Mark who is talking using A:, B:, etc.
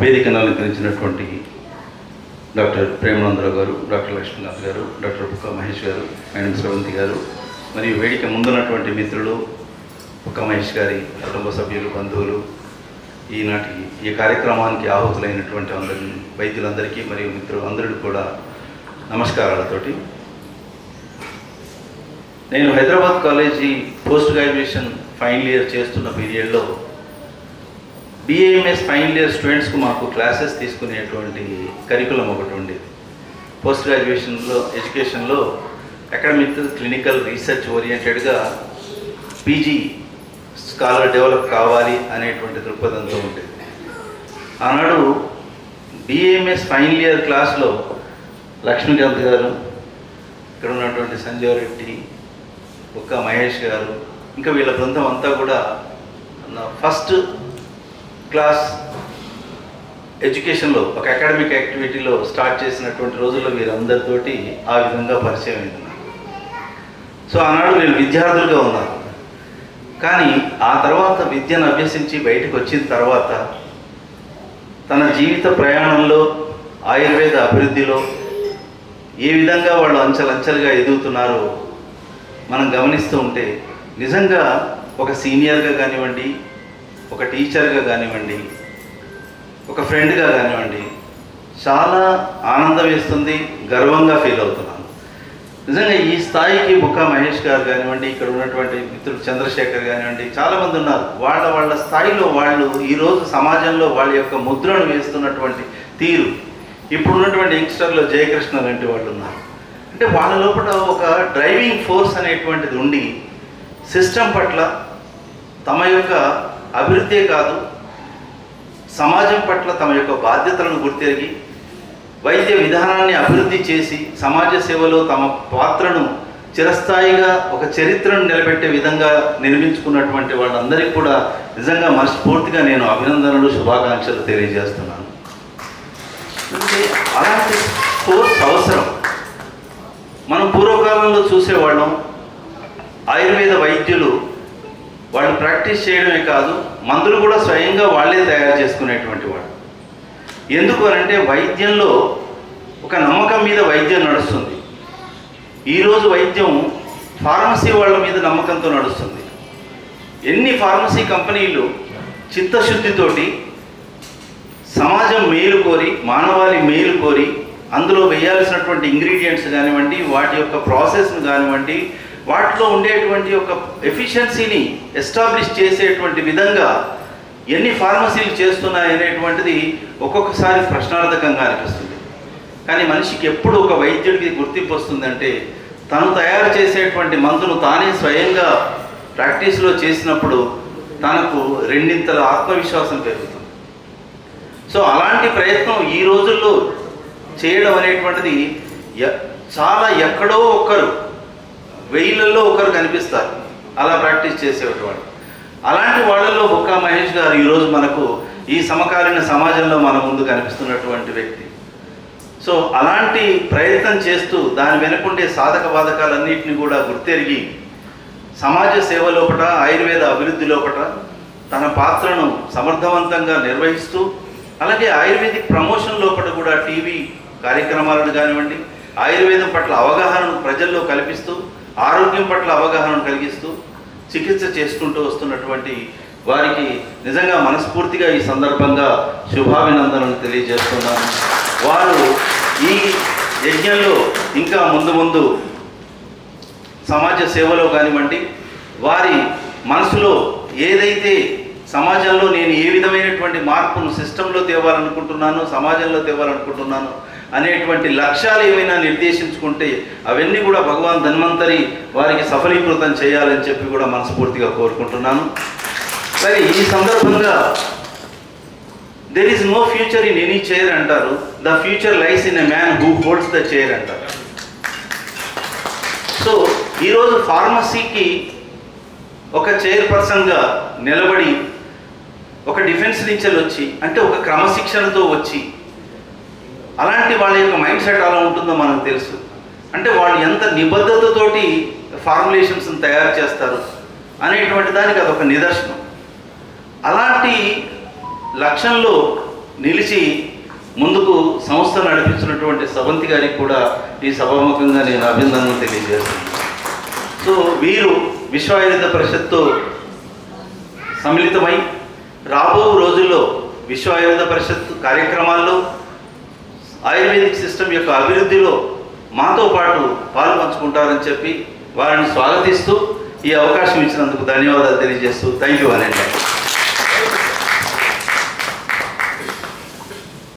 A: వేదికను అలంకరించినటువంటి డాక్టర్ ప్రేమానందరావు గారు, డాక్టర్ లక్ష్మీనాథ్ గారు, డాక్టర్ పుక్క మహేష్ గారు, మేడం శ్రవంతి గారు, మరియు వేదిక ముందున్నటువంటి మిత్రులు, పుక్క మహేష్ గారి కుటుంబ సభ్యులు, బంధువులు, ఈనాటి ఈ కార్యక్రమానికి ఆహుతులైనటువంటి అందరి వైద్యులందరికీ మరియు మిత్రులందరికీ కూడా నమస్కారాలతోటి. నేను Hyderabad college post graduation final year చేస్తున్న పీరియడ్లో BAMS ఫైనల్ ఇయర్ స్టూడెంట్స్కు మాకు క్లాసెస్ తీసుకునేటువంటి కరికులం ఒకటి ఉండేది. పోస్ట్ గ్రాడ్యుయేషన్లో ఎడ్యుకేషన్లో అకాడమిక్, క్లినికల్, రీసెర్చ్ ఓరియంటెడ్గా PG స్కాలర్ డెవలప్ కావాలి అనేటువంటి దృక్పథంతో ఉండేది. ఆనాడు BAMS ఫైనల్ ఇయర్ క్లాస్లో లక్ష్మీకాంత్ గారు, ఇక్కడ ఉన్నటువంటి సంజీవ్ రెడ్డి, ఒక్క మహేష్ గారు, ఇంకా వీళ్ళ బృందం అంతా కూడా ఫస్ట్ క్లాస్ ఎడ్యుకేషన్లో ఒక అకాడమిక్ యాక్టివిటీలో స్టార్ట్ చేసినటువంటి రోజుల్లో వీరందరితోటి ఆ విధంగా పరిచయం అయింది. సో ఆనాడు నేను విద్యార్థులుగా ఉన్నాను. కానీ ఆ తర్వాత విద్యను అభ్యసించి బయటకు వచ్చిన తర్వాత తన జీవిత ప్రయాణంలో ఆయుర్వేద అభివృద్ధిలో ఏ విధంగా వాళ్ళు అంచెలంచెలుగా ఎదుగుతున్నారో మనం గమనిస్తూ ఉంటే నిజంగా ఒక సీనియర్గా కానివ్వండి, ఒక టీచర్గా కానివ్వండి, ఒక ఫ్రెండ్గా కానివ్వండి, చాలా ఆనందం వేస్తుంది, గర్వంగా ఫీల్ అవుతున్నాను. నిజంగా ఈ స్థాయికి బుక్క మహేష్ గారు కానివ్వండి, ఇక్కడ ఉన్నటువంటి మిత్రులు చంద్రశేఖర్ కానివ్వండి, చాలామంది ఉన్నారు. వాళ్ళ స్థాయిలో వాళ్ళు ఈరోజు సమాజంలో వాళ్ళ యొక్క ముద్రను వేస్తున్నటువంటి తీరు, ఇప్పుడున్నటువంటి యంగ్స్టర్లో జయకృష్ణ లాంటి వాళ్ళు ఉన్నారు. అంటే వాళ్ళ లోపల ఒక డ్రైవింగ్ ఫోర్స్ అనేటువంటిది ఉండి సిస్టమ్ పట్ల తమ యొక్క అభివృద్ధే కాదు, సమాజం పట్ల తమ యొక్క బాధ్యతలను గుర్తెరిగి వైద్య విధానాన్ని అభివృద్ధి చేసి సమాజ సేవలో తమ పాత్రను చిరస్థాయిగా ఒక చరిత్రను నిలబెట్టే విధంగా నిర్మించుకున్నటువంటి వాళ్ళందరికీ కూడా నిజంగా మనస్ఫూర్తిగా నేను అభినందనలు, శుభాకాంక్షలు తెలియజేస్తున్నాను. అంటే అలాంటి కోర్స్ అవసరం. మనం పూర్వకాలంలో చూసేవాళ్ళం, ఆయుర్వేద వైద్యులు వాళ్ళు ప్రాక్టీస్ చేయడమే కాదు, మందులు కూడా స్వయంగా వాళ్ళే తయారు చేసుకునేటువంటి వాళ్ళు. ఎందుకు అనంటే వైద్యంలో ఒక నమ్మకం మీద వైద్యం నడుస్తుంది. ఈరోజు వైద్యం ఫార్మసీ వాళ్ళ మీద నమ్మకంతో నడుస్తుంది. ఎన్ని ఫార్మసీ కంపెనీలు చిత్తశుద్ధితోటి సమాజం మేలు కోరి, మానవాళి మేలు కోరి అందులో వేయాల్సినటువంటి ఇంగ్రీడియంట్స్ కానివ్వండి, వాటి యొక్క ప్రాసెస్ను కానివ్వండి, వాటిలో ఉండేటువంటి ఒక ఎఫిషియన్సీని ఎస్టాబ్లిష్ చేసేటువంటి విధంగా ఎన్ని ఫార్మసీలు చేస్తున్నాయి అనేటువంటిది ఒక్కొక్కసారి ప్రశ్నార్థకంగా అనిపిస్తుంది. కానీ మనిషికి ఎప్పుడు ఒక వైద్యుడికి గుర్తింపు వస్తుందంటే తను తయారు చేసేటువంటి మందును తానే స్వయంగా ప్రాక్టీస్లో చేసినప్పుడు తనకు రెండింతల ఆత్మవిశ్వాసం పెరుగుతుంది. సో అలాంటి ప్రయత్నం ఈ రోజుల్లో చేయడం అనేటువంటిది చాలా ఎక్కడో ఒకరు, వెయ్యిలలో ఒకరు కనిపిస్తారు అలా ప్రాక్టీస్ చేసేవాళ్ళు. అలాంటి వాళ్ళల్లో బుక్క మహేష్ గారు ఈరోజు మనకు ఈ సమకాలీన సమాజంలో మన ముందు కనిపిస్తున్నటువంటి వ్యక్తి. సో అలాంటి ప్రయత్నం చేస్తూ దాని వెనుకుండే సాధక బాధకాలన్నింటినీ కూడా గుర్తెరిగి సమాజ సేవ లోపట, ఆయుర్వేద అభివృద్ధి లోపట తన పాత్రను సమర్థవంతంగా నిర్వహిస్తూ, అలాగే ఆయుర్వేదిక్ ప్రమోషన్ లోపల కూడా టీవీ కార్యక్రమాలను కానివ్వండి, ఆయుర్వేదం పట్ల అవగాహనను ప్రజల్లో కల్పిస్తూ, ఆరోగ్యం పట్ల అవగాహనను కలిగిస్తూ చికిత్స చేసుకుంటూ వస్తున్నటువంటి వారికి నిజంగా మనస్ఫూర్తిగా ఈ సందర్భంగా శుభాభినందనలు తెలియజేస్తున్నాను. వారు ఈ యజ్ఞంలో ఇంకా ముందు సమాజ సేవలో కానివ్వండి, వారి మనసులో ఏదైతే సమాజంలో నేను ఏ విధమైనటువంటి మార్పును సిస్టంలో తేవాలనుకుంటున్నాను, సమాజంలో తేవాలనుకుంటున్నాను అనేటువంటి లక్ష్యాలు ఏమైనా నిర్దేశించుకుంటే అవన్నీ కూడా భగవాన్ ధన్వంతరి వారికి సఫలీకృతం చేయాలని చెప్పి కూడా మనస్ఫూర్తిగా కోరుకుంటున్నాను. సరే, ఈ సందర్భంగా there is no future in any chair అంటారు, the future lies in a man who holds the chair అంటారు. సో ఈరోజు ఫార్మసీకి ఒక చైర్పర్సన్గా నిలబడి ఒక డిఫెన్స్ నుంచి వచ్చి, అంటే ఒక క్రమశిక్షణతో వచ్చి, అలాంటి వాళ్ళ యొక్క మైండ్ సెట్ అలా ఉంటుందో మనకు తెలుసు. అంటే వాళ్ళు ఎంత నిబద్ధతతోటి ఫార్ములేషన్స్ని తయారు చేస్తారు అనేటువంటి దానికి అదొక నిదర్శనం. అలాంటి లక్ష్యంలో నిలిచి ముందుకు సంస్థ నడిపించినటువంటి సవంతి గారికి కూడా ఈ సభాముఖంగా నేను అభినందనలు తెలియజేస్తున్నాను. సో వీరు విశ్వ ఆయుర్వేద పరిషత్తు సమ్మిళితమై రాబో రోజుల్లో విశ్వ ఆయుర్వేద పరిషత్ కార్యక్రమాల్లో ఆయుర్వేదిక్ సిస్టమ్ యొక్క అభివృద్ధిలో మాతో పాటు పాల్పంచుకుంటారని చెప్పి వారిని స్వాగతిస్తూ ఈ అవకాశం ఇచ్చినందుకు ధన్యవాదాలు తెలియజేస్తూ థ్యాంక్ యూ అనండి.